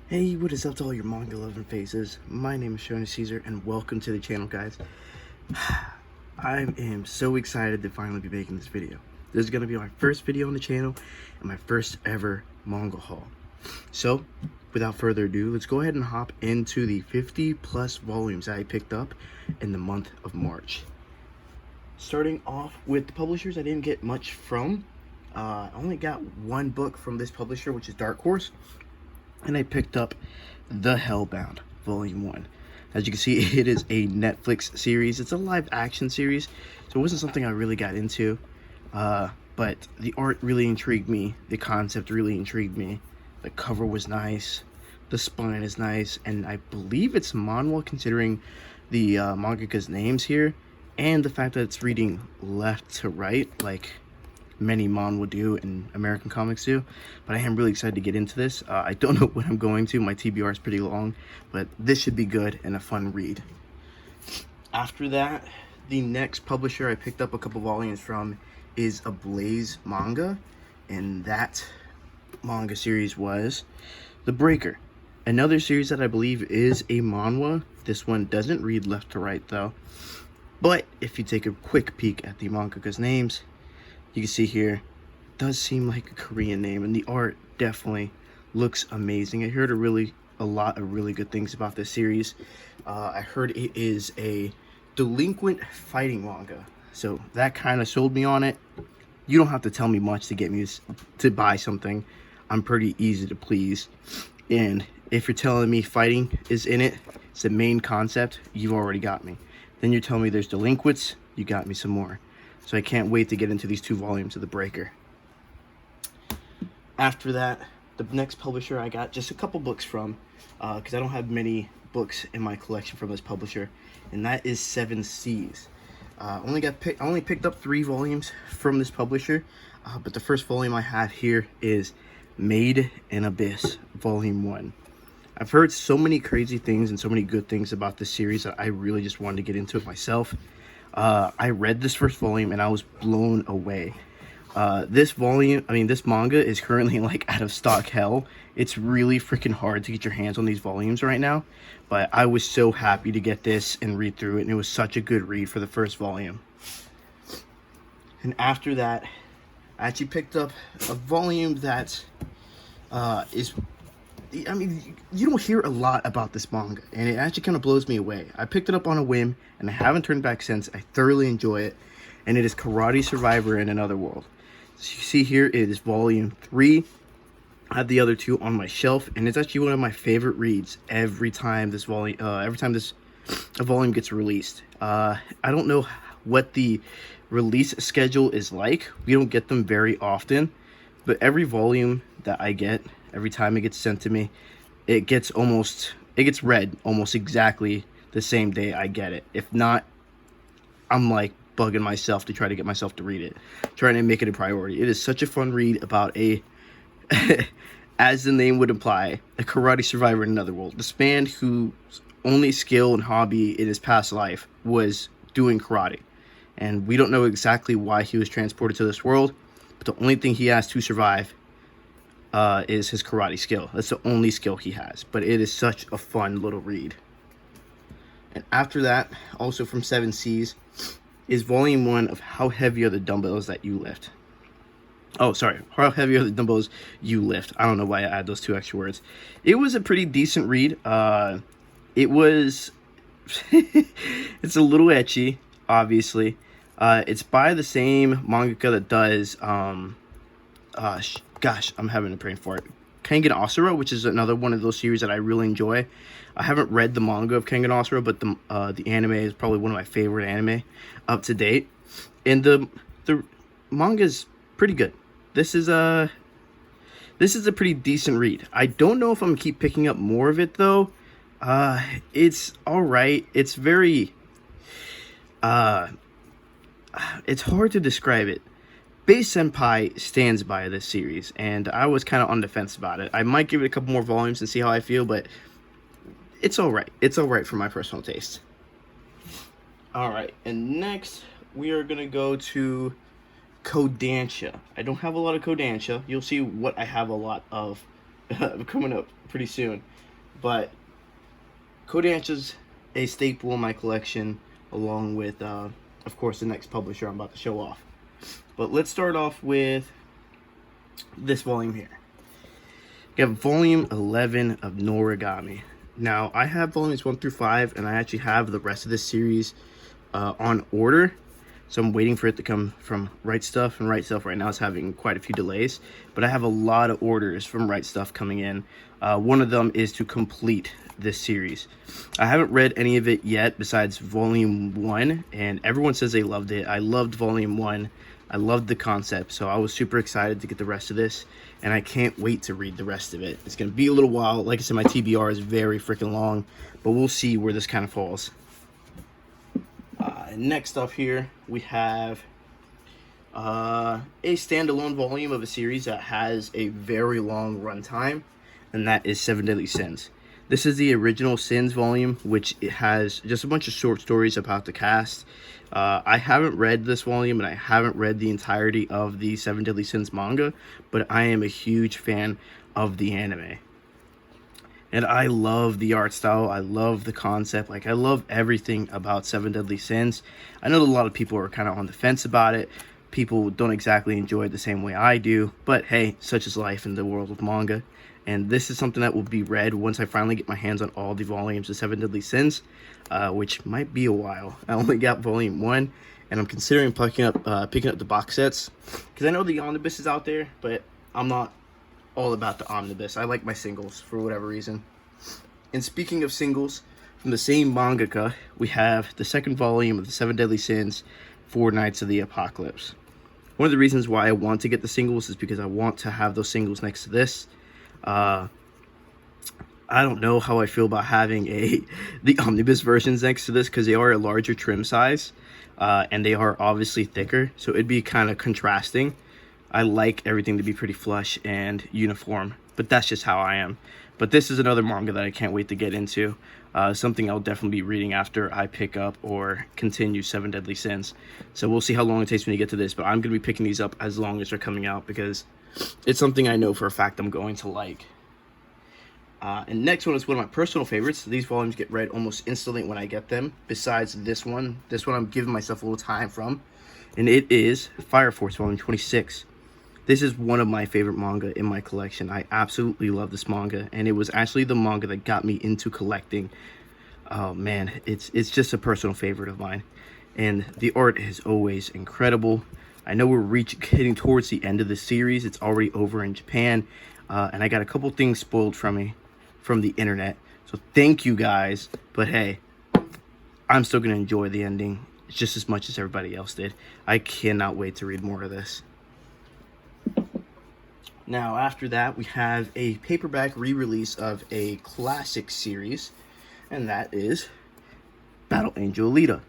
Hey, what is up to all your manga loving faces? My name is Shonen Caesar and welcome to the channel, guys. I am so excited to finally be making this video. This is going to be my first video on the channel and my first ever manga haul. So, without further ado, let's go ahead and hop into the 50 plus volumes that I picked up in the month of March. Starting off with the publishers I didn't get much from. I only got one book from this publisher, which is Dark Horse. And I picked up The Hellbound Volume 1. As you can see, it is a Netflix series. It's a live action series, so it wasn't something I really got into. But the art really intrigued me. The concept really intrigued me. The cover was nice. The spine is nice. And I believe it's manhwa, considering the mangaka's names here. And the fact that it's reading left to right, like many manhwa do and American comics do. But I am really excited to get into this. I don't know when I'm going to. My TBR is pretty long, but this should be good and a fun read. After that, the next publisher I picked up a couple volumes from is Ablaze Manga, and that manga series was The Breaker, another series that I believe is a manhwa. This one doesn't read left to right though, but if you take a quick peek at the mangaka's names, you can see here, it does seem like a Korean name, and the art definitely looks amazing. I heard a lot of really good things about this series. I heard it is a delinquent fighting manga, so that kind of sold me on it. You don't have to tell me much to get me to buy something. I'm pretty easy to please, and if you're telling me fighting is in it, it's the main concept, you've already got me. Then you're telling me there's delinquents, you got me some more. So I can't wait to get into these 2 volumes of The Breaker. After that, the next publisher I got just a couple books from, because I don't have many books in my collection from this publisher, and that is 7 Seas. I only picked up 3 volumes from this publisher, but the first volume I have here is Made in Abyss, Volume 1. I've heard so many crazy things and so many good things about this series that I really just wanted to get into it myself. I read this first volume and I was blown away. This manga is currently like out of stock hell. It's really freaking hard to get your hands on these volumes right now, but I was so happy to get this and read through it, and it was such a good read for the first volume. And after that, I actually picked up a volume that you don't hear a lot about this manga, and it actually kind of blows me away. I picked it up on a whim, and I haven't turned back since. I thoroughly enjoy it, and it is Karate Survivor in Another World. So you see here, it is volume 3. I have the other 2 on my shelf, and it's actually one of my favorite reads every time this a volume gets released. I don't know what the release schedule is like. We don't get them very often, but every volume that I get, every time it gets sent to me, it gets read almost exactly the same day I get it. If not, I'm like bugging myself to try to get myself to read it, trying to make it a priority. It is such a fun read about a, as the name would imply, a karate survivor in another world. This man whose only skill and hobby in his past life was doing karate. And we don't know exactly why he was transported to this world, but the only thing he has to survive is his karate skill. That's the only skill he has, but it is such a fun little read. And after that, also from 7 Seas, is volume 1 of How Heavy Are the Dumbbells That You Lift. Oh, sorry, How Heavy Are the Dumbbells You Lift. I don't know why I add those 2 extra words. It was a pretty decent read. It was, it's a little ecchi, obviously. It's by the same mangaka that does, gosh, I'm having a brain fart. Kengan Asura, which is another one of those series that I really enjoy. I haven't read the manga of Kengan Asura, but the anime is probably one of my favorite anime up to date. And the manga is pretty good. This is a pretty decent read. I don't know if I'm gonna keep picking up more of it though. It's all right. It's very it's hard to describe it. Base Senpai stands by this series, and I was kind of on the fence about it. I might give it a couple more volumes and see how I feel, but it's alright. It's alright for my personal taste. Alright, and next we are going to go to Kodansha. I don't have a lot of Kodansha. You'll see what I have a lot of coming up pretty soon. But Kodansha's a staple in my collection, along with, of course, the next publisher I'm about to show off. But let's start off with this volume here. You have volume 11 of Noragami. Now, I have volumes 1 through 5, and I actually have the rest of this series on order. So I'm waiting for it to come from Right Stuff, and Right Stuff right now is having quite a few delays. But I have a lot of orders from Right Stuff coming in. One of them is to complete this series. I haven't read any of it yet besides volume 1, and everyone says they loved it. I loved volume 1. I loved the concept, so I was super excited to get the rest of this, and I can't wait to read the rest of it. It's going to be a little while. Like I said, my TBR is very freaking long, but we'll see where this kind of falls. Next up here, we have a standalone volume of a series that has a very long runtime, and that is Seven Deadly Sins. This is the original Sins volume, which it has just a bunch of short stories about the cast. I haven't read this volume, and I haven't read the entirety of the Seven Deadly Sins manga, but I am a huge fan of the anime. And I love the art style, I love the concept, like I love everything about Seven Deadly Sins. I know a lot of people are kind of on the fence about it. People don't exactly enjoy it the same way I do, but hey, such is life in the world of manga. And this is something that will be read once I finally get my hands on all the volumes of Seven Deadly Sins, which might be a while. I only got volume 1, and I'm considering picking up the box sets, because I know the omnibus is out there, but I'm not all about the omnibus. I like my singles for whatever reason. And speaking of singles, from the same mangaka, we have the second volume of the Seven Deadly Sins, Four Nights of the Apocalypse. One of the reasons why I want to get the singles is because I want to have those singles next to this. I don't know how I feel about having the omnibus versions next to this, because they are a larger trim size, and they are obviously thicker, so it'd be kind of contrasting. I like everything to be pretty flush and uniform, but that's just how I am. But this is another manga that I can't wait to get into. Something I'll definitely be reading after I pick up or continue Seven Deadly Sins. So we'll see how long it takes me to get to this, but I'm going to be picking these up as long as they're coming out, because it's something I know for a fact I'm going to like. And next one is one of my personal favorites. These volumes get read almost instantly when I get them, besides this one. This one I'm giving myself a little time from, and it is Fire Force Volume 26. This is one of my favorite manga in my collection. I absolutely love this manga, and it was actually the manga that got me into collecting. Oh man, it's just a personal favorite of mine, and the art is always incredible. I know we're getting towards the end of the series. It's already over in Japan, and I got a couple things spoiled from me from the internet. So thank you guys, but hey, I'm still gonna enjoy the ending just as much as everybody else did. I cannot wait to read more of this. Now, after that, we have a paperback re-release of a classic series, and that is Battle Angel Alita.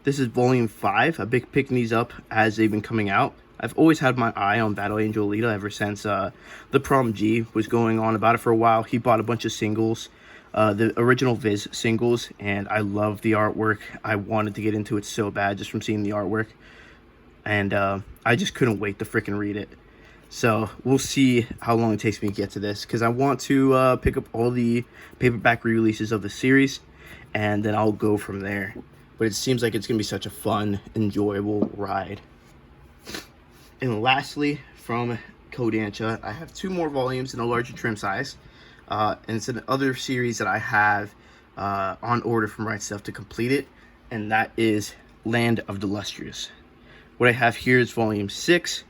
This is volume 5. I've been picking these up as they've been coming out. I've always had my eye on Battle Angel Alita ever since the Prom G was going on about it for a while. He bought a bunch of singles, the original Viz singles, and I love the artwork. I wanted to get into it so bad just from seeing the artwork, and I just couldn't wait to freaking read it. So we'll see how long it takes me to get to this, because I want to pick up all the paperback re-releases of the series, and then I'll go from there. But it seems like it's going to be such a fun, enjoyable ride. And lastly, from Kodansha, I have 2 more volumes in a larger trim size. And it's another series that I have on order from Right Stuff to complete it, and that is Land of the Lustrous. What I have here is volume 6.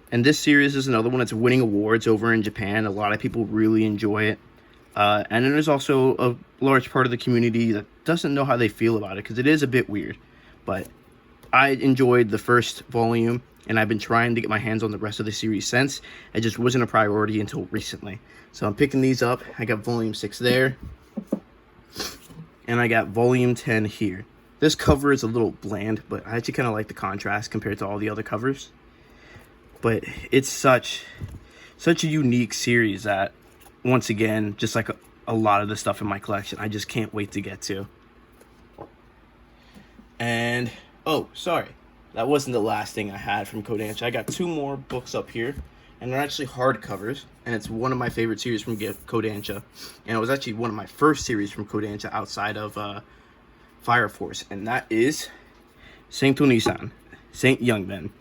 And this series is another one that's winning awards over in Japan. A lot of people really enjoy it. And then there's also a large part of the community that doesn't know how they feel about it, because it is a bit weird. But I enjoyed the first volume, and I've been trying to get my hands on the rest of the series since. It just wasn't a priority until recently. So I'm picking these up. I got volume 6 there, and I got volume 10 here. This cover is a little bland, but I actually kind of like the contrast compared to all the other covers. But it's such a unique series that, once again, just like a lot of the stuff in my collection, I just can't wait to get to. And, oh, sorry, that wasn't the last thing I had from Kodansha. I got 2 more books up here and they're actually hardcovers, and it's one of my favorite series from Kodansha, and it was actually one of my first series from Kodansha outside of Fire Force, and that is Saint Onisan, Saint Youngman.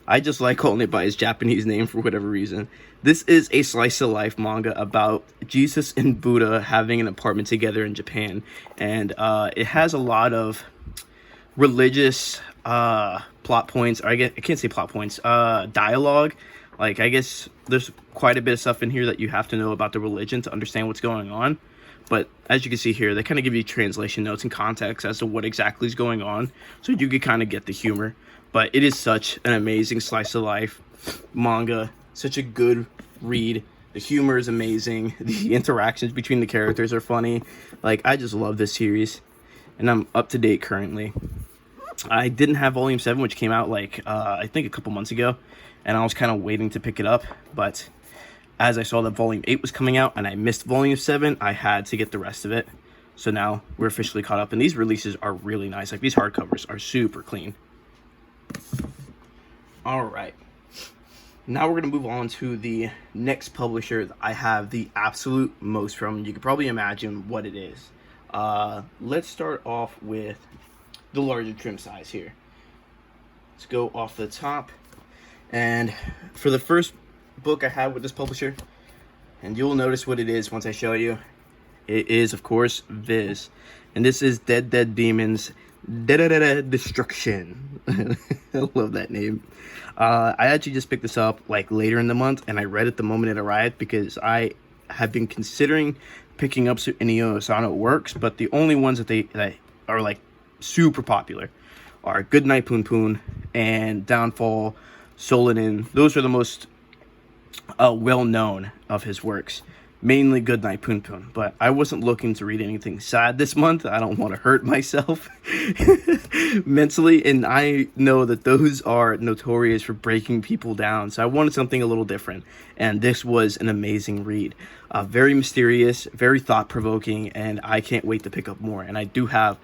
I just like calling it by his Japanese name for whatever reason. This is a slice of life manga about Jesus and Buddha having an apartment together in Japan, and it has a lot of religious plot points. Or I can't say plot points. Dialogue. Like, I guess there's quite a bit of stuff in here that you have to know about the religion to understand what's going on. But as you can see here, they kind of give you translation notes and context as to what exactly is going on, so you can kind of get the humor. But it is such an amazing slice of life manga, such a good read. The humor is amazing. The interactions between the characters are funny. Like, I just love this series, and I'm up to date currently. I didn't have Volume 7, which came out like, I think a couple months ago, and I was kind of waiting to pick it up, but as I saw that Volume 8 was coming out, and I missed Volume 7, I had to get the rest of it. So now we're officially caught up, and these releases are really nice. Like, these hardcovers are super clean. Alright, now we're going to move on to the next publisher that I have the absolute most from. You can probably imagine what it is. Let's start off with the larger trim size here. Let's go off the top. And for the first book I have with this publisher, and you'll notice what it is once I show you, it is, of course, Viz. And this is Dead Demons Destruction. I love that name. I actually just picked this up like later in the month, and I read it the moment it arrived because I have been considering picking up any Urasawa works, but the only ones that are like super popular are Goodnight Poon Poon and Downfall, Solinin. Those are the most well known of his works. Mainly Goodnight Poon Poon, but I wasn't looking to read anything sad this month. I don't want to hurt myself mentally, and I know that those are notorious for breaking people down, so I wanted something a little different, and this was an amazing read. Very mysterious, very thought-provoking, and I can't wait to pick up more, and I do have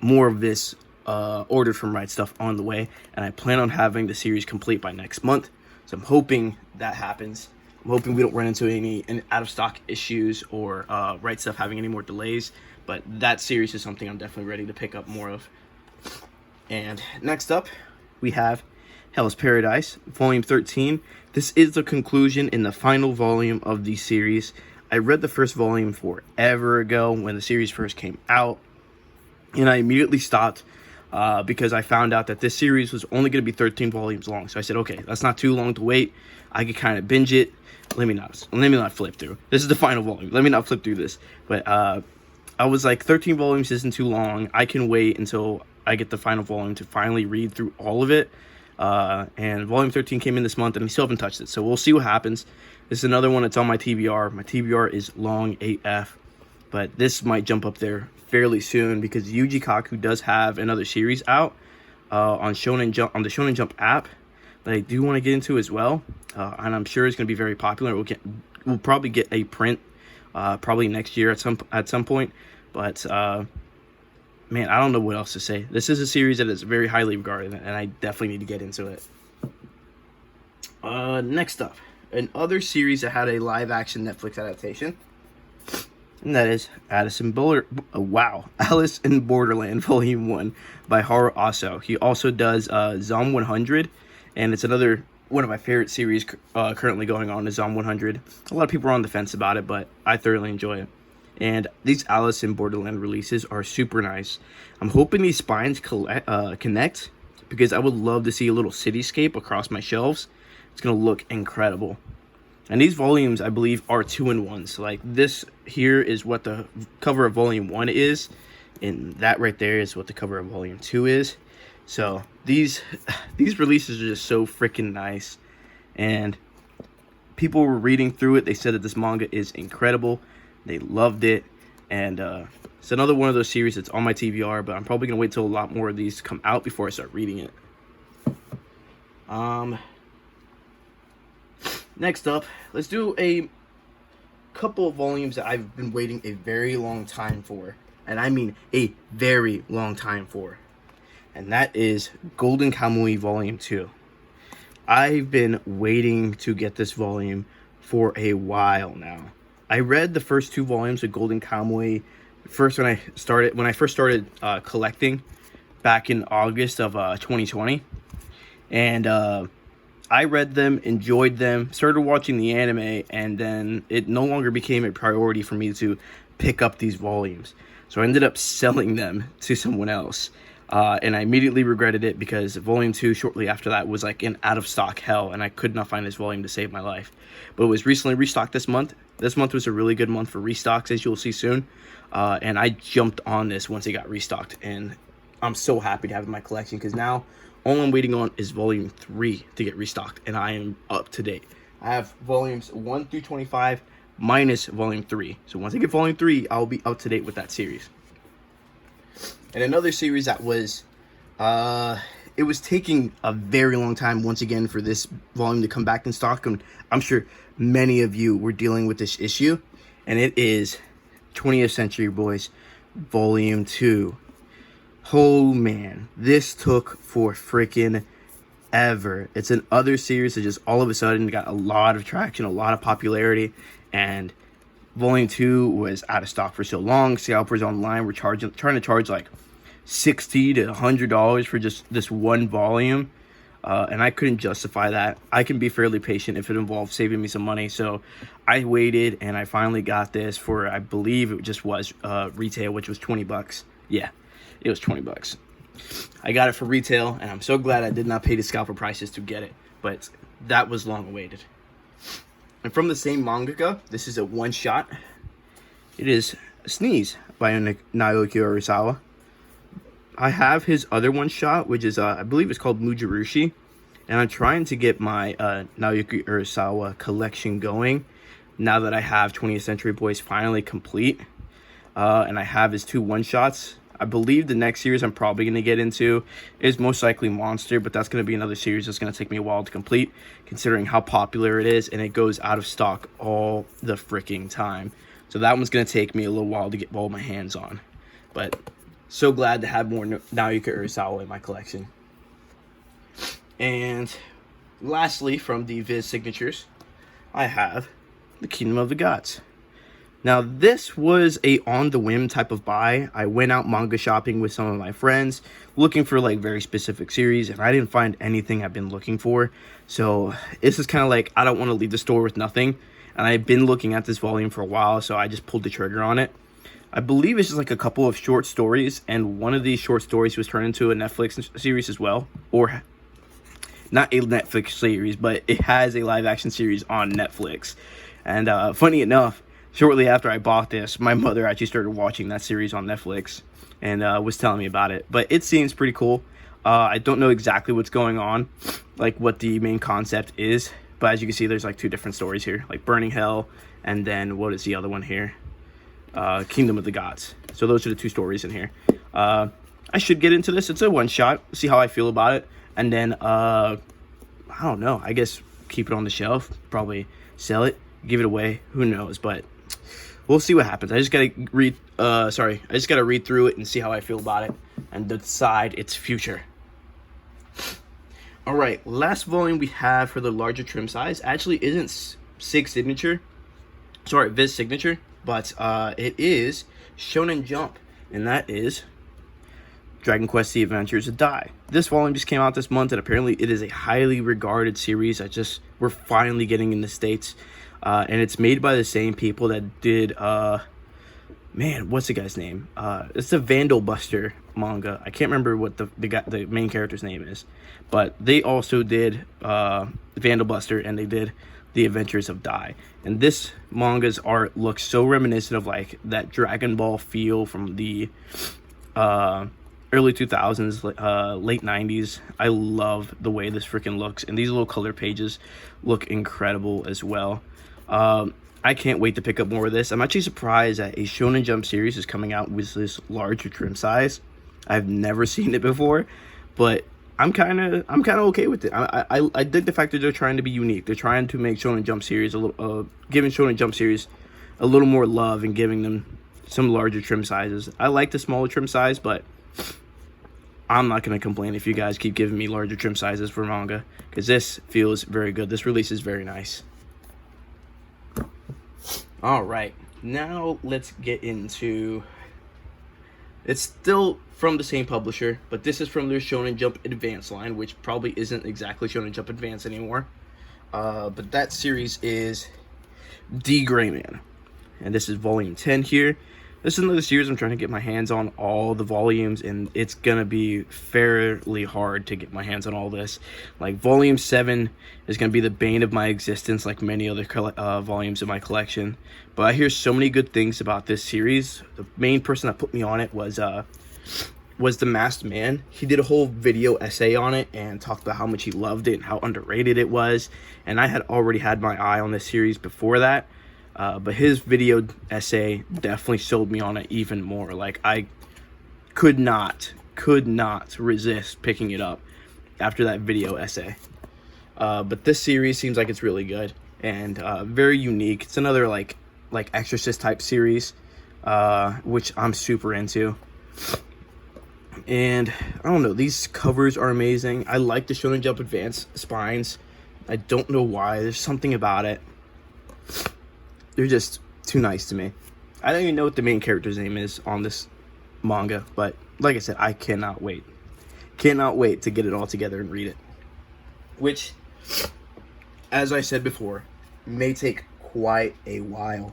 more of this ordered from Right Stuff on the way, and I plan on having the series complete by next month, so I'm hoping that happens. I'm hoping we don't run into any out-of-stock issues or Right Stuff having any more delays, but that series is something I'm definitely ready to pick up more of. And next up, we have Hell's Paradise, Volume 13. This is the conclusion in the final volume of the series. I read the first volume forever ago when the series first came out, and I immediately stopped because I found out that this series was only going to be 13 volumes long. So I said, okay, that's not too long to wait. I could kind of binge it. Let me not flip through. This is the final volume. Let me not flip through this. But I was like, 13 volumes isn't too long. I can wait until I get the final volume to finally read through all of it. And Volume 13 came in this month, and I still haven't touched it. So we'll see what happens. This is another one that's on my TBR. My TBR is long AF. But this might jump up there fairly soon because Yuji Kaku does have another series out on Shonen Jump, on the Shonen Jump app, that I do want to get into as well, and I'm sure it's going to be very popular. We'll probably get a print probably next year at some point, but man, I don't know what else to say. This is a series that is very highly regarded, and I definitely need to get into it. Next up, another series that had a live action Netflix adaptation, and that is Alice in Borderland Volume 1 by Haru Aso. He also does Zom 100, and it's another one of my favorite series currently going on, is Zom 100. A lot of people are on the fence about it, but I thoroughly enjoy it. And these Alice in Borderland releases are super nice. I'm hoping these spines connect, because I would love to see a little cityscape across my shelves. It's going to look incredible. And these volumes, I believe, are 2-in-1. So, like, this here is what the cover of Volume 1 is, and that right there is what the cover of Volume 2 is. So, these releases are just so freaking nice. And people were reading through it. They said that this manga is incredible. They loved it. And it's another one of those series that's on my TBR, but I'm probably going to wait till a lot more of these come out before I start reading it. Next up, let's do a couple of volumes that I've been waiting a very long time for. And I mean a very long time for. And that is Golden Kamui Volume 2. I've been waiting to get this volume for a while now. I read the first 2 volumes of Golden Kamui first when I first started collecting back in August of 2020, and I read them, enjoyed them, started watching the anime, and then it no longer became a priority for me to pick up these volumes. So I ended up selling them to someone else. And I immediately regretted it because volume 2 shortly after that was like in out of stock hell, and I could not find this volume to save my life. But it was recently restocked this month. This month was a really good month for restocks, as you'll see soon. And I jumped on this once it got restocked, and I'm so happy to have it in my collection because now all I'm waiting on is volume 3 to get restocked, and I am up to date. I have volumes 1 through 25 minus volume 3. So once I get volume 3, I'll be up to date with that series. And another series that was, it was taking a very long time once again for this volume to come back in stock. And I'm sure many of you were dealing with this issue. And it is 20th Century Boys Volume 2. Oh man, this took for freaking ever. It's an other series that just all of a sudden got a lot of traction, a lot of popularity, and Volume 2 was out of stock for so long. Scalpers online were trying to charge like $60 to $100 for just this one volume, and I couldn't justify that. I can be fairly patient if it involves saving me some money, so I waited, and I finally got this for, I believe it just was retail, which was 20 bucks. Yeah, it was 20 bucks. I got it for retail, and I'm so glad I did not pay the scalper prices to get it, but that was long awaited. And from the same mangaka, this is a one-shot. It is Sneeze by Naoki Urasawa. I have his other one-shot, which is, I believe it's called Mujirushi, and I'm trying to get my Naoki Urasawa collection going now that I have 20th Century Boys finally complete, and I have his 2 one-shots. I believe the next series I'm probably going to get into is most likely Monster, but that's going to be another series that's going to take me a while to complete, considering how popular it is, and it goes out of stock all the freaking time. So that one's going to take me a little while to get all my hands on. But so glad to have more Naoki Urasawa in my collection. And lastly, from the Viz Signatures, I have The Kingdom of the Gods. Now, this was a on-the-whim type of buy. I went out manga shopping with some of my friends, looking for, like, very specific series, and I didn't find anything I've been looking for. So, this is kind of like, I don't want to leave the store with nothing, and I've been looking at this volume for a while, so I just pulled the trigger on it. I believe it's just, like, a couple of short stories, and one of these short stories was turned into a Netflix series as well, or not a Netflix series, but it has a live-action series on Netflix. And funny enough, shortly after I bought this, my mother actually started watching that series on Netflix and was telling me about it. But it seems pretty cool. I don't know exactly what's going on, like what the main concept is. But as you can see, there's like 2 different stories here, like Burning Hell, and then what is the other one here? Kingdom of the Gods. So those are the 2 stories in here. I should get into this. It's a one-shot. See how I feel about it. And then, I don't know. I guess keep it on the shelf. Probably sell it. Give it away. Who knows? But we'll see what happens. I just gotta read through it and see how I feel about it and decide its future. All right, last volume we have for the larger trim size actually isn't Viz Signature, but it is Shonen Jump, and that is Dragon Quest: The Adventures of Dai. This volume just came out this month, and apparently it is a highly regarded series that we're finally getting in the States. And it's made by the same people that did, what's the guy's name? It's the Vandal Buster manga. I can't remember what the main character's name is, but they also did Vandal Buster, and they did The Adventures of Dai. And this manga's art looks so reminiscent of like that Dragon Ball feel from the early 2000s, late 90s. I love the way this freaking looks, and these little color pages look incredible as well. I can't wait to pick up more of this. I'm actually surprised that a Shonen Jump series is coming out with this larger trim size. I've never seen it before, but I'm kind of okay with it. I dig the fact that they're trying to be unique. They're trying to make Shonen Jump series giving Shonen Jump series a little more love and giving them some larger trim sizes. I like the smaller trim size, but I'm not going to complain if you guys keep giving me larger trim sizes for manga, because this feels very good. This release is very nice. All right, now let's get into... It's still from the same publisher, but this is from their Shonen Jump Advance line, which probably isn't exactly Shonen Jump Advance anymore. But that series is D.Gray-man. And this is volume 10 here. This is another series I'm trying to get my hands on all the volumes, and it's going to be fairly hard to get my hands on all this. Like, volume 7 is going to be the bane of my existence, like many other volumes in my collection. But I hear so many good things about this series. The main person that put me on it was the Masked Man. He did a whole video essay on it and talked about how much he loved it and how underrated it was. And I had already had my eye on this series before that. But his video essay definitely sold me on it even more. Like, I could not resist picking it up after that video essay. But this series seems like it's really good and very unique. It's another like Exorcist type series, which I'm super into. And I don't know, these covers are amazing. I like the Shonen Jump Advance spines. I don't know why. There's something about it. They're just too nice to me. I don't even know what the main character's name is on this manga, but like I said, I cannot wait. Cannot wait to get it all together and read it. Which, as I said before, may take quite a while.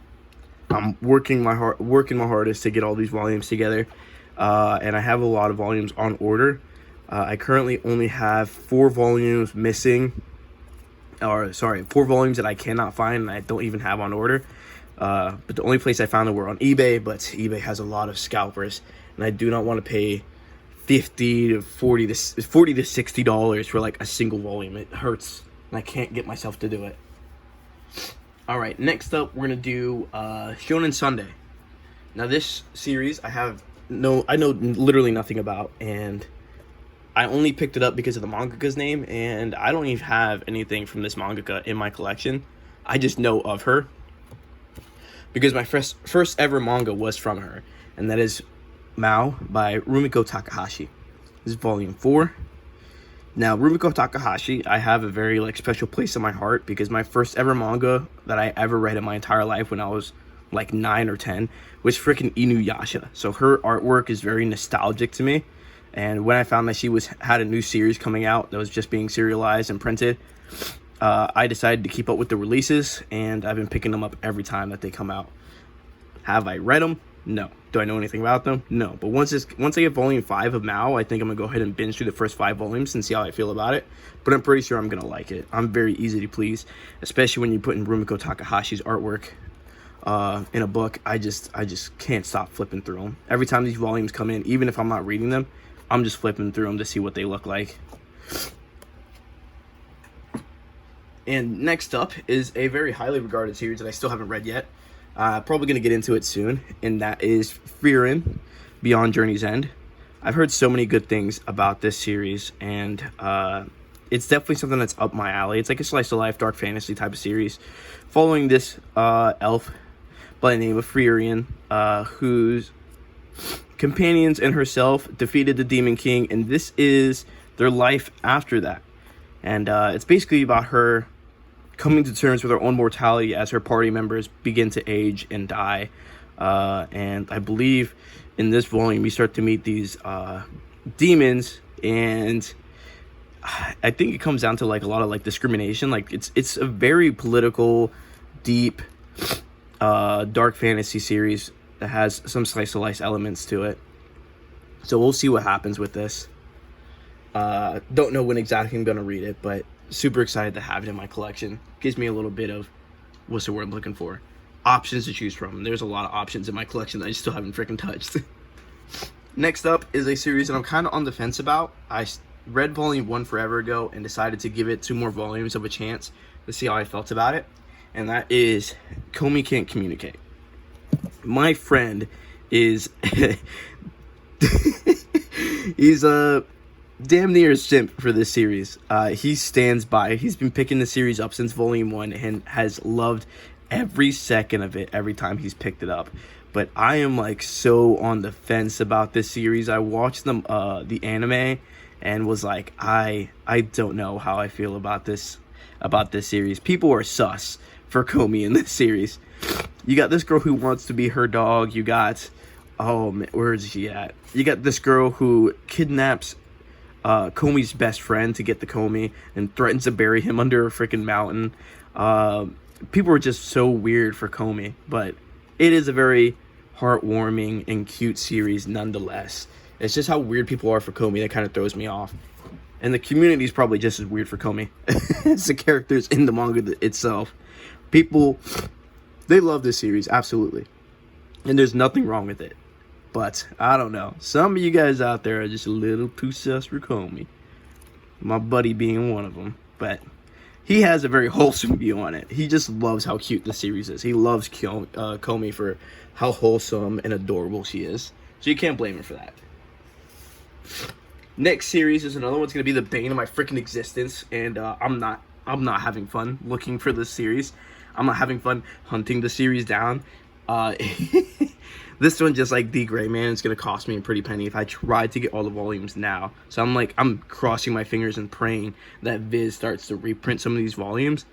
I'm working my hardest to get all these volumes together, and I have a lot of volumes on order. I currently only have 4 volumes missing. 4 volumes that I cannot find and I don't even have on order. But the only place I found them were on eBay, but eBay has a lot of scalpers, and I do not want to pay $50 to $40 to $60 for like a single volume. It hurts, and I can't get myself to do it. All right, next up we're gonna do Shonen Sunday. Now this series I know literally nothing about, and I only picked it up because of the mangaka's name, and I don't even have anything from this mangaka in my collection. I just know of her because my first ever manga was from her, and that is Mao by Rumiko Takahashi. This is volume 4. Now, Rumiko Takahashi, I have a very special place in my heart because my first ever manga that I ever read in my entire life when I was like 9 or 10 was freaking Inuyasha. So her artwork is very nostalgic to me. And when I found that she had a new series coming out that was just being serialized and printed, I decided to keep up with the releases, and I've been picking them up every time that they come out. Have I read them? No. Do I know anything about them? No. But once I get volume 5 of Mao, I think I'm going to go ahead and binge through the first 5 volumes and see how I feel about it. But I'm pretty sure I'm going to like it. I'm very easy to please, especially when you put in Rumiko Takahashi's artwork in a book. I just can't stop flipping through them. Every time these volumes come in, even if I'm not reading them, I'm just flipping through them to see what they look like. And next up is a very highly regarded series that I still haven't read yet. Probably going to get into it soon, and that is Frieren, Beyond Journey's End. I've heard so many good things about this series, and it's definitely something that's up my alley. It's like a slice of life, dark fantasy type of series, following this elf by the name of Frieren, whose companions and herself defeated the Demon King, and this is their life after that. And it's basically about her coming to terms with her own mortality as her party members begin to age and die. And I believe in this volume you start to meet these demons, and I think it comes down to a lot of discrimination. It's a very political, deep, dark fantasy series that has some slice of life elements to it. So we'll see what happens with this. Don't know when exactly I'm gonna read it, but super excited to have it in my collection. Gives me a little bit of, what's the word I'm looking for? Options to choose from. There's a lot of options in my collection that I still haven't freaking touched. Next up is a series that I'm kind of on the fence about. I read volume 1 forever ago and decided to give it 2 more volumes of a chance to see how I felt about it. And that is Komi Can't Communicate. My friend is he's damn near a simp for this series. He stands by. He's been picking the series up since volume 1 and has loved every second of it every time he's picked it up. but I am like so on the fence about this series. I watched the anime and was like, I don't know how I feel about this series. People are sus for Komi in this series. You got this girl who wants to be her dog. You got, oh man, where is she at? You got this girl who kidnaps Komi's best friend to get the Komi and threatens to bury him under a freaking mountain. People are just so weird for Komi, but it is a very heartwarming and cute series nonetheless. It's just how weird people are for Komi that kind of throws me off. And the community is probably just as weird for Komi as the characters in the manga itself. People, they love this series, absolutely. And there's nothing wrong with it. But, I don't know. Some of you guys out there are just a little too sus for Komi. My buddy being one of them. But he has a very wholesome view on it. He just loves how cute the series is. He loves Komi for how wholesome and adorable she is. So you can't blame him for that. Next series is another one's going to be the bane of my freaking existence. And I'm not having fun looking for this series. I'm not having fun hunting the series down. This one, just like D.Gray-man, it's going to cost me a pretty penny if I try to get all the volumes now. So I'm crossing my fingers and praying that Viz starts to reprint some of these volumes,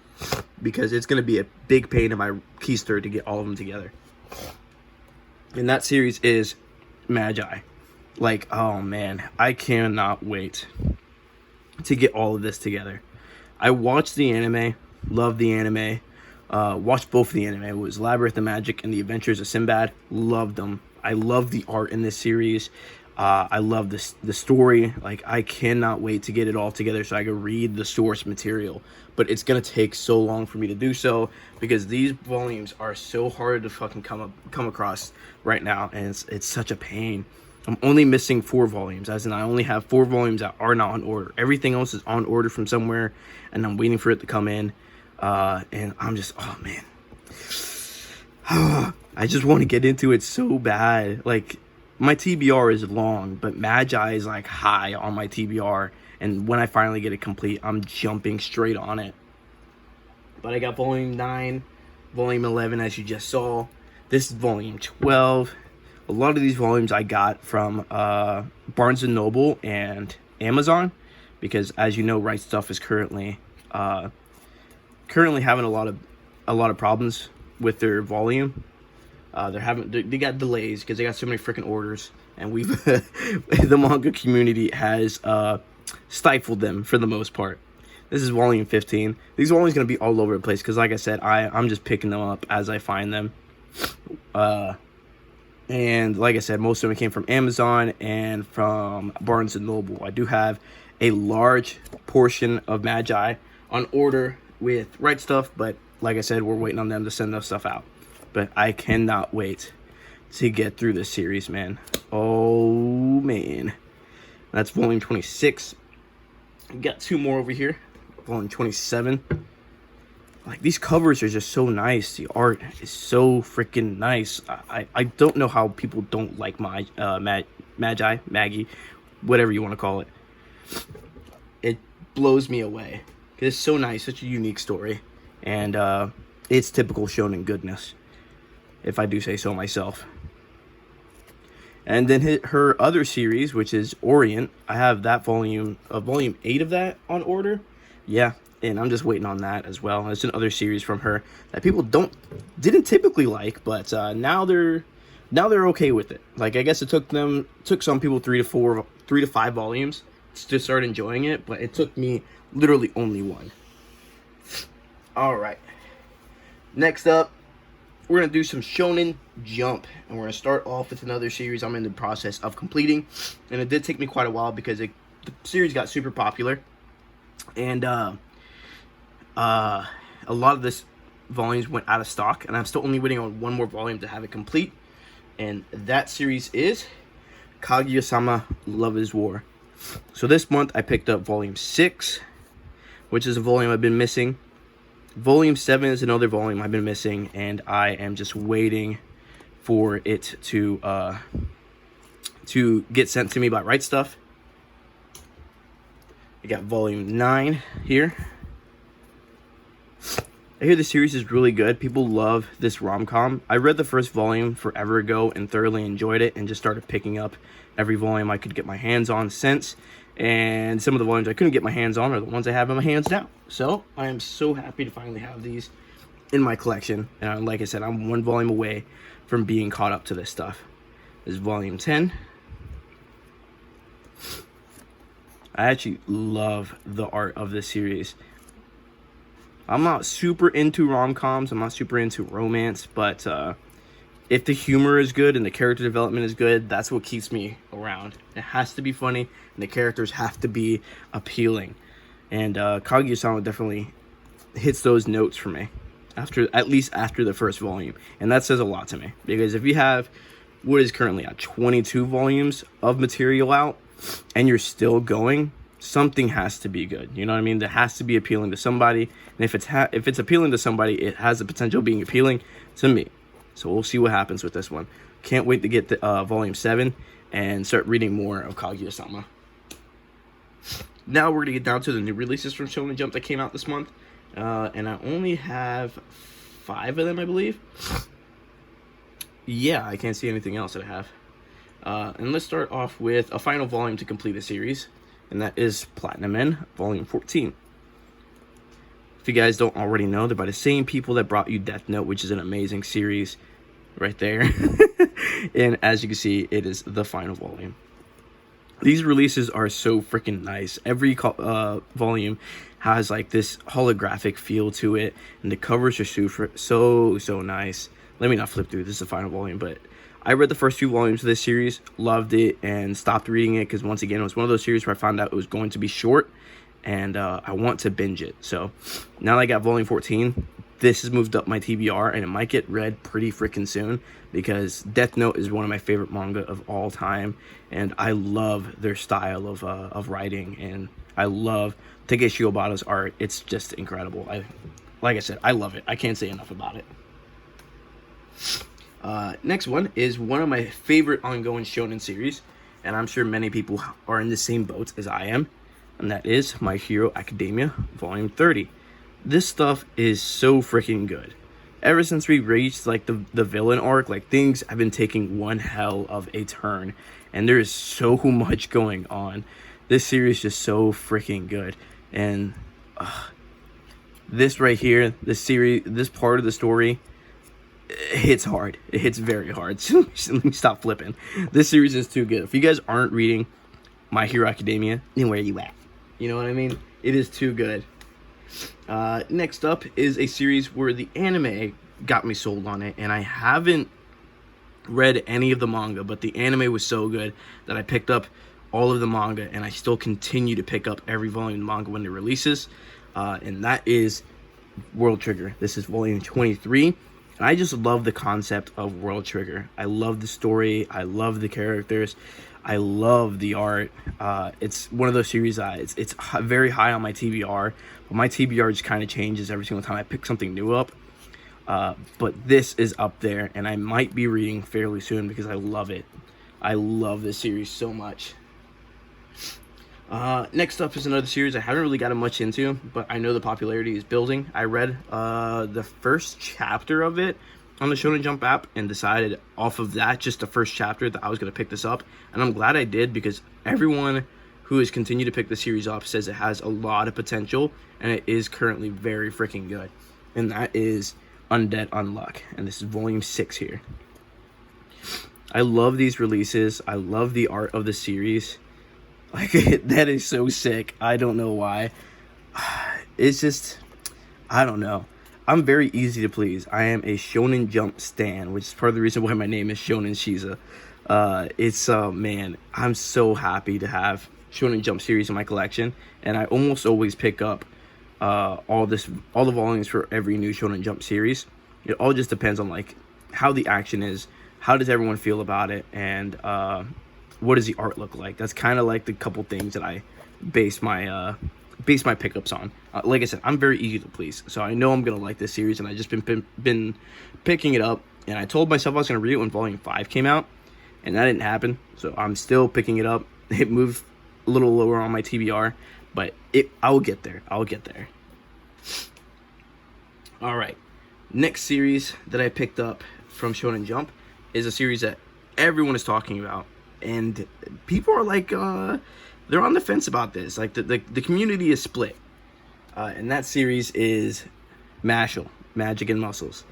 because it's going to be a big pain in my keister to get all of them together. And that series is Magi. Like, oh man, I cannot wait to get all of this together. I watched the anime, loved the anime. Watched both of the anime. It was Labyrinth the Magic and The Adventures of Sinbad. Loved them. I love the art in this series. I love the story. Like, I cannot wait to get it all together so I can read the source material. But it's gonna take so long for me to do so, because these volumes are so hard to fucking come across right now, and it's such a pain. I'm only missing 4 volumes, as in I only have 4 volumes that are not on order. Everything else is on order from somewhere, and I'm waiting for it to come in. And I'm just, oh man, I just want to get into it so bad. Like, my TBR is long, but Magi is like high on my TBR, and when I finally get it complete, I'm jumping straight on it. But I got volume 9, volume 11, as you just saw. This is volume 12. A lot of these volumes I got from Barnes & Noble and Amazon, because as you know, Right Stuff is currently having a lot of problems with their volume. They got delays because they got so many freaking orders, and the manga community has stifled them for the most part. This is volume 15. These are always going to be all over the place because, like I said, I'm just picking them up as I find them. And like I said, most of them came from Amazon and from Barnes & Noble. I do have a large portion of Magi on order with Right Stuff, but like I said, we're waiting on them to send those stuff out. But I cannot wait to get through this series, man. Oh man, that's volume 26. We got 2 more over here, volume 27. Like, these covers are just so nice. The art is so freaking nice. I don't know how people don't like Magi, Maggie, whatever you want to call it. It blows me away. It's so nice, such a unique story, and it's typical shonen goodness, if I do say so myself. And then her other series, which is Orient, I have that volume 8 of that on order. Yeah, and I'm just waiting on that as well. It's another series from her that people didn't typically like, but now they're okay with it. Like, I guess it took some people 3 to 5 volumes to start enjoying it, but it took me literally only 1. Alright. Next up, we're going to do some Shonen Jump. And we're going to start off with another series I'm in the process of completing. And it did take me quite a while because the series got super popular. And a lot of this volumes went out of stock. And I'm still only waiting on 1 more volume to have it complete. And that series is Kaguya-sama Love is War. So this month I picked up volume 6, which is a volume I've been missing. Volume 7 is another volume I've been missing, and I am just waiting for it to get sent to me by Right Stuff. I got volume 9 here. I hear the series is really good. People love this rom-com. I read the first volume forever ago and thoroughly enjoyed it, and just started picking up every volume I could get my hands on since. And some of the volumes I couldn't get my hands on are the ones I have in my hands now. So I am so happy to finally have these in my collection. And like I said, I'm one volume away from being caught up to this stuff. This is volume 10. I actually love the art of this series. I'm not super into rom-coms. I'm not super into romance, but if the humor is good and the character development is good, that's what keeps me around. It has to be funny, and the characters have to be appealing. And Kaguya-sama definitely hits those notes for me, at least after the first volume. And that says a lot to me, because if you have what is currently at 22 volumes of material out, and you're still going, something has to be good. You know what I mean? That has to be appealing to somebody. And if it's appealing to somebody, it has the potential of being appealing to me. So we'll see what happens with this one. Can't wait to get to volume 7 and start reading more of Kaguya-sama. Now we're gonna get down to the new releases from Shonen Jump that came out this month, and I only have 5 of them, I believe. Yeah, I can't see anything else that I have. And let's start off with a final volume to complete the series, and that is Platinum Men, Volume 14. If you guys don't already know, they're by the same people that brought you Death Note, which is an amazing series right there. And as you can see, it is the final volume. These releases are so freaking nice. Every volume has like this holographic feel to it, and the covers are so nice. Let me not flip through. This is the final volume, but I read the first 2 volumes of this series, loved it, and stopped reading it because, once again, it was one of those series where I found out it was going to be short, and I want to binge it. So now that I got volume 14, this has moved up my TBR, and it might get read pretty freaking soon, because Death Note is one of my favorite manga of all time, and I love their style of writing, and I love Takeshi Obata's art. It's just incredible. Like I said, I love it. I can't say enough about it. Next one is one of my favorite ongoing shonen series, and I'm sure many people are in the same boat as I am, and that is My Hero Academia Volume 30. This stuff is so freaking good. Ever since we reached like the villain arc, like, things have been taking one hell of a turn, and there is so much going on. This series is just so freaking good, and this right here, this part of the story, it hits hard. It hits very hard. So let me stop flipping. This series is too good. If you guys aren't reading My Hero Academia, then where are you at? You know what I mean? It is too good. Next up is a series where the anime got me sold on it, and I haven't read any of the manga, but the anime was so good that I picked up all of the manga, and I still continue to pick up every volume of manga when it releases, and that is World Trigger. This is volume 23. And I just love the concept of World Trigger. I love the story. I love the characters. I love the art. It's one of those series that it's very high on my TBR, but my TBR just kind of changes every single time I pick something new up. But this is up there, and I might be reading fairly soon because I love it. I love this series so much. Next up is another series I haven't really gotten much into, but I know the popularity is building. I read the first chapter of it on the Shonen Jump app and decided off of that, just the first chapter, that I was going to pick this up. And I'm glad I did, because everyone who has continued to pick the series up says it has a lot of potential, and it is currently very freaking good. And that is Undead Unluck, and this is volume 6 here. I love these releases. I love the art of the series. Like, that is so sick. I don't know why. It's just, I don't know. I'm very easy to please. I am a Shonen Jump stan, which is part of the reason why my name is Shonen Shiza. Man, I'm so happy to have Shonen Jump series in my collection, and I almost always pick up all the volumes for every new Shonen Jump series. It all just depends on like how the action is, how does everyone feel about it, and what does the art look like. That's kind of like the couple things that I base my pickups on. Like I said, I'm very easy to please, so I know I'm gonna like this series, and I just been picking it up. And I told myself I was gonna read it when volume 5 came out, and that didn't happen. So I'm still picking it up. It moved a little lower on my TBR, but I will get there. All right, next series that I picked up from Shonen Jump is a series that everyone is talking about, and people are like, they're on the fence about this. Like the community is split, and that series is Mashle, Magic and Muscles.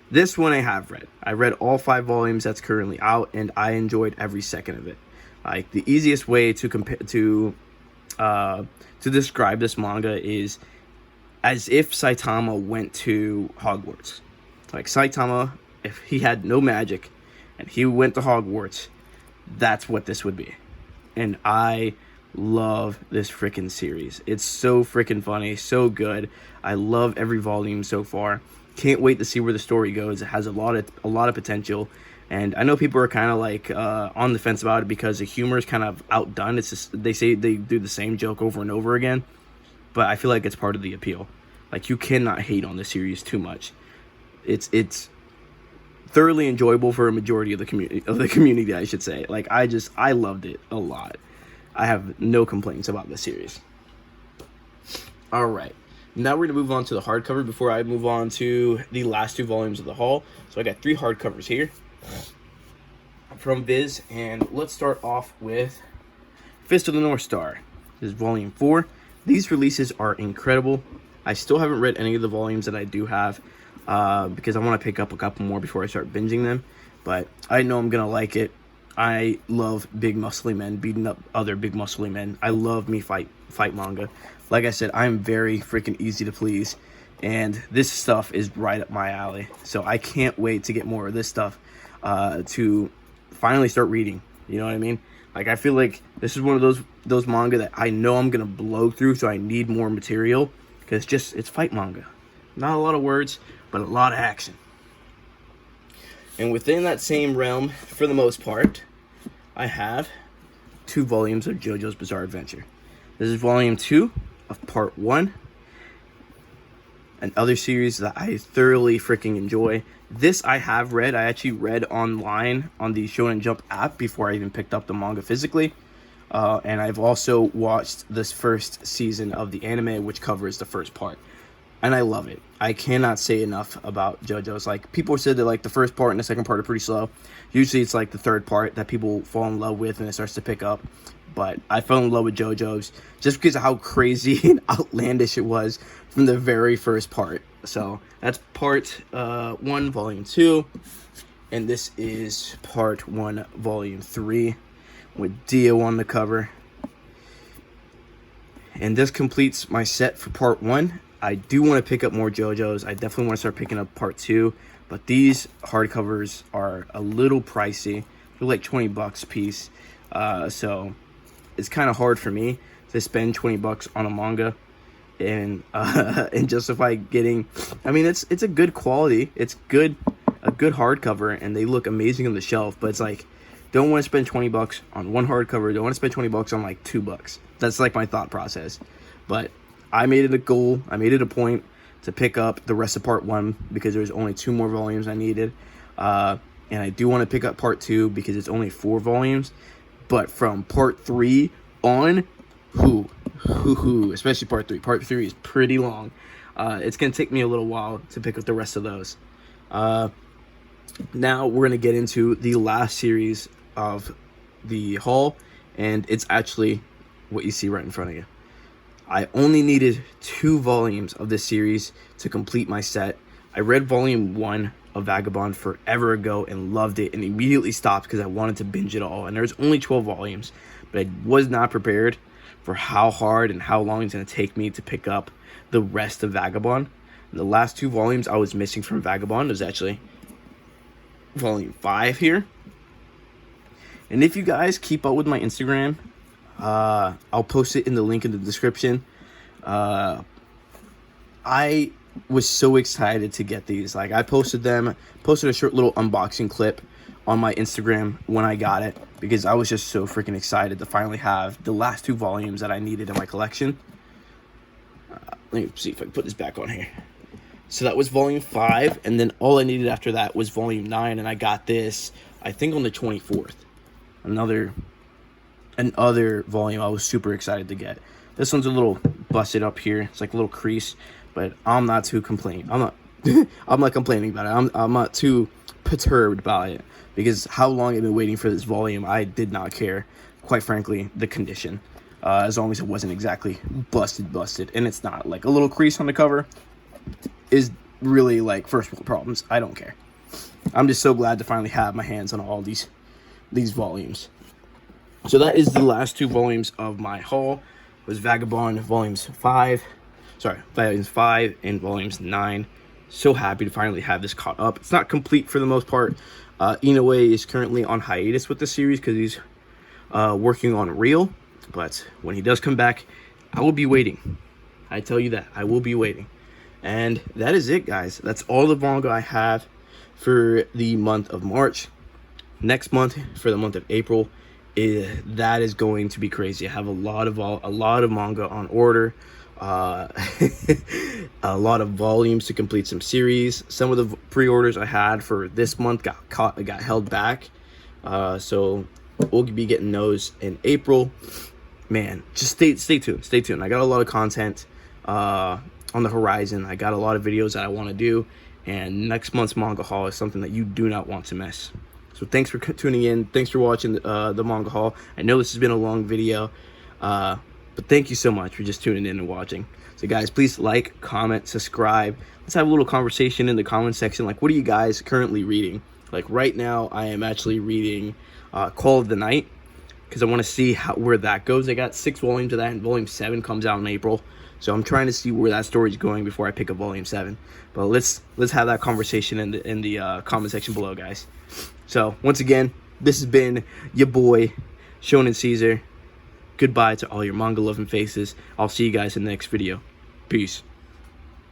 This one I have read. I read all 5 volumes that's currently out, and I enjoyed every second of it. Like the easiest way to compare to describe this manga is as if Saitama went to Hogwarts. Like Saitama, if he had no magic and he went to Hogwarts, that's what this would be. And I love this freaking series. It's so freaking funny, so good. I love every volume so far. Can't wait to see where the story goes. It has a lot of potential. And I know people are kind of like on the fence about it because the humor is kind of outdone. It's just, they say they do the same joke over and over again. But I feel like it's part of the appeal. Like, you cannot hate on this series too much. It's thoroughly enjoyable for a majority of the community, I should say. Like, I loved it a lot. I have no complaints about this series. All right. Now we're going to move on to the hardcover before I move on to the last 2 volumes of the haul. So I got 3 hardcovers here from Viz, and let's start off with Fist of the North Star. This is volume 4. These releases are incredible. I still haven't read any of the volumes that I do have because I want to pick up a couple more before I start binging them, but I know I'm going to like it. I love big muscly men beating up other big muscly men. I love me fight manga. Like I said, I'm very freaking easy to please, and this stuff is right up my alley. So I can't wait to get more of this stuff to finally start reading. You know what I mean? Like, I feel like this is one of those manga that I know I'm gonna blow through, so I need more material because it's fight manga. Not a lot of words, but a lot of action. And within that same realm, for the most part, I have 2 volumes of JoJo's Bizarre Adventure. This is volume 2 of part 1. Another series that I thoroughly freaking enjoy. This I have read. I actually read online on the Shonen Jump app before I even picked up the manga physically. And I've also watched this first season of the anime, which covers the first part. And I love it. I cannot say enough about JoJo's. Like, people said that like the first part and the second part are pretty slow. Usually it's like the third part that people fall in love with and it starts to pick up. But I fell in love with JoJo's just because of how crazy and outlandish it was from the very first part. So that's part 1, volume 2. And this is part 1, volume 3 with Dio on the cover. And this completes my set for part 1. I do want to pick up more JoJo's. I definitely want to start picking up part 2. But these hardcovers are a little pricey. They're like $20 a piece. So it's kind of hard for me to spend $20 on a manga and justify getting. I mean, it's a good quality. It's a good hardcover, and they look amazing on the shelf. But it's like, don't want to spend $20 on one hardcover. Don't want to spend $20 on like $2. That's like my thought process. But I made it a goal. I made it a point to pick up the rest of part 1 because there's only 2 more volumes I needed. And I do want to pick up part 2 because it's only 4 volumes. But from part 3 on, especially part 3. Part 3 is pretty long. It's going to take me a little while to pick up the rest of those. Now we're going to get into the last series of the haul, and it's actually what you see right in front of you. I only needed 2 volumes of this series to complete my set. I read volume 1 of Vagabond forever ago and loved it and immediately stopped because I wanted to binge it all. And there's only 12 volumes, but I was not prepared for how hard and how long it's going to take me to pick up the rest of Vagabond. And the last 2 volumes I was missing from Vagabond was actually volume 5 here. And if you guys keep up with my Instagram, I'll post it in the link in the description. I was so excited to get these. Like, I posted a short little unboxing clip on my Instagram when I got it because I was just so freaking excited to finally have the last 2 volumes that I needed in my collection. Let me see if I can put this back on here. So that was volume 5, and then all I needed after that was volume 9, and I got this, I think, on the 24th. Another volume I was super excited to get. This one's a little busted up here. It's like a little crease, but I'm not too I'm not complaining about it. I'm not too perturbed by it, because how long I've been waiting for this volume, I did not care, quite frankly, the condition. As long as it wasn't exactly busted, and it's not. Like, a little crease on the cover is really like first world problems. I don't care. I'm just so glad to finally have my hands on all these volumes. So that is the last 2 volumes of my haul. It was Vagabond volumes 5 and volumes 9. So happy to finally have this caught up. It's not complete for the most part. Inoue is currently on hiatus with the series because he's working on Real. But when he does come back, I will be waiting. I tell you that. I will be waiting. And that is it, guys. That's all the manga I have for the month of March. Next month, for the month of April, that is going to be crazy. I have a lot of manga on order. A lot of volumes to complete some series. Some of the pre-orders I had for this month got held back. So we'll be getting those in April. Man, just stay tuned. I got a lot of content on the horizon. I got a lot of videos that I want to do, and next month's manga haul is something that you do not want to miss. So thanks for tuning in. Thanks for watching the manga haul. I know this has been a long video, but thank you so much for just tuning in and watching. So guys, please like, comment, subscribe. Let's have a little conversation in the comment section. Like, what are you guys currently reading? Like, right now, I am actually reading Call of the Night, because I want to see where that goes. I got 6 volumes of that, and volume 7 comes out in April. So I'm trying to see where that story is going before I pick up volume 7. But let's have that conversation in the comment section below, guys. So once again, this has been your boy Shonen Caesar. Goodbye to all your manga loving faces. I'll see you guys in the next video. Peace.